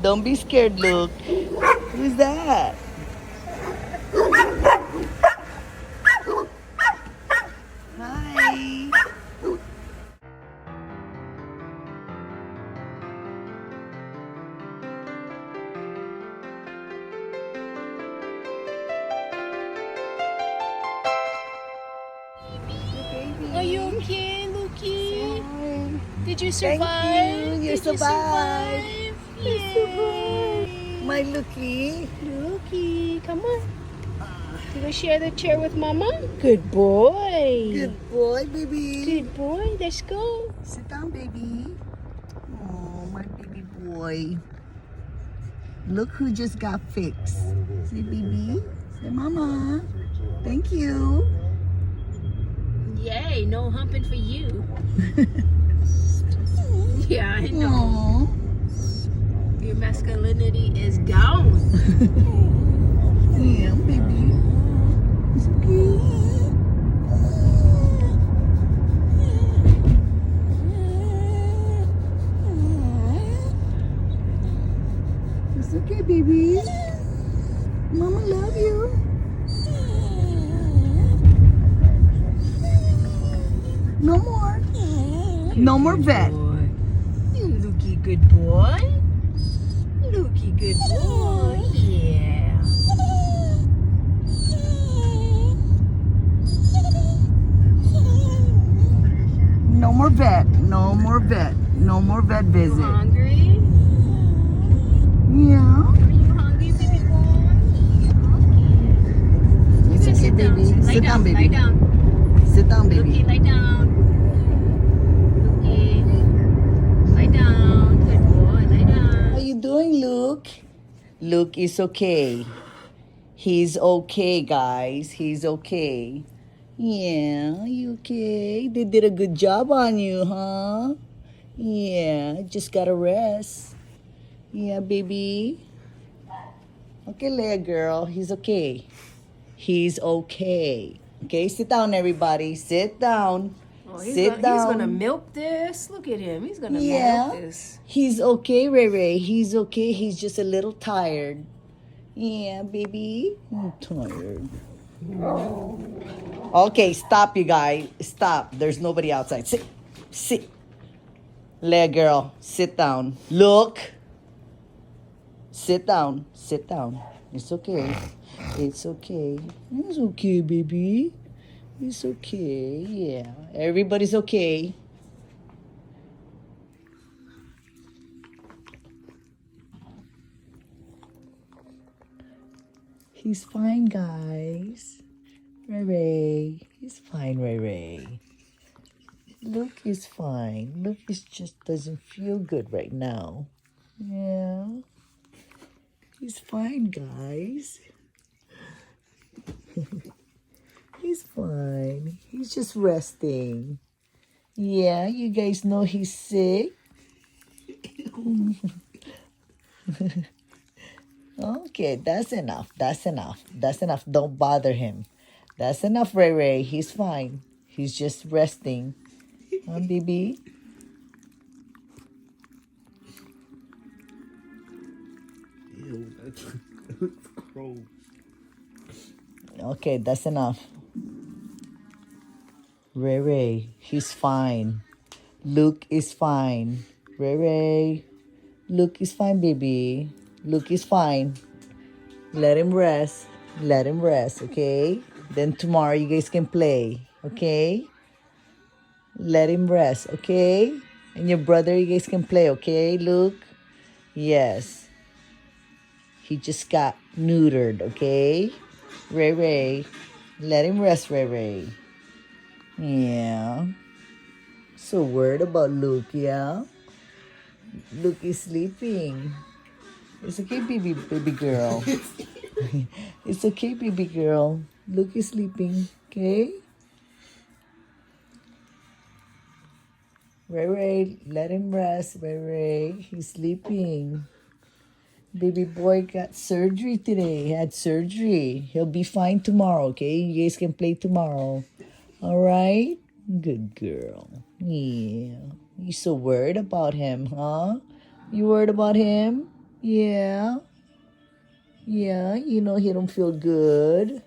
Don't be scared, Luke. Who's that? Hi. Are you okay, Lukey? Did you Thank survive? you. You survived. You survived. Yay. My Lukey. Lukey, come on. You gonna share the chair with Mama? Good boy. Good boy, baby. Good boy. Let's go. Sit down, baby. Oh, my baby boy. Look who just got fixed. Say, baby. Say, Mama. Thank you. Yay! No humping for you. Yeah, I know. Aww. Your masculinity is gone. Yeah, baby. It's okay. It's okay, baby. Mama love you. No more. No more vet. Lukey, good boy. Lukey, good boy. Yeah. No more vet. No more vet. No more vet You visit. hungry? Yeah. Are you hungry, baby boy? Okay. It's okay, Sit down. baby. Lie Sit down, Lie baby. down. Sit down, Lukey, baby. lie down. Lukey. Lie down. Good boy. Lie down. How you doing, Luke? Luke is okay. He's okay, guys. He's okay. Yeah, you okay? They did a good job on you, huh? Yeah, just gotta rest. Yeah, baby. Okay, Leia girl. He's okay. He's okay. Okay, sit down, everybody. Sit down. Oh, Sit down. He's gonna milk this. Look at him. He's gonna Yeah. milk this. He's okay, Ray Ray. He's okay. He's just a little tired. Yeah, baby. I'm tired. Okay, stop, you guys. Stop. There's nobody outside. Sit. Sit. Leia girl, sit down. Look. Sit down. Sit down. It's okay. It's okay. It's okay, baby. It's okay. Yeah. Everybody's okay. He's fine, guys. Ray Ray. He's fine, Ray Ray. Luke is fine. Luke is just doesn't feel good right now. Yeah. He's fine, guys. He's fine. He's just resting. Yeah, you guys know he's sick. Okay, that's enough. That's enough. That's enough. Don't bother him. That's enough, Ray Ray. He's fine. He's just resting. Huh, baby? Ew, that's gross. Okay, that's enough. Ray Ray, he's fine. Luke is fine. Ray Ray, Luke is fine, baby. Luke is fine. Let him rest. Let him rest, okay? Then tomorrow you guys can play, okay? Let him rest, okay? And your brother, you guys can play, okay, Luke? Yes. He just got neutered, okay? Ray Ray, let him rest, Ray Ray. Yeah. So worried about Luke, yeah? Luke is sleeping. It's okay, baby girl. It's okay, baby girl. Luke is sleeping, okay? Ray Ray, let him rest, Ray Ray. He's sleeping. Baby boy got surgery today. He had surgery. He'll be fine tomorrow, okay? You guys can play tomorrow. All right? Good girl. Yeah. You so worried about him, huh? You worried about him? Yeah. Yeah, you know he don't feel good.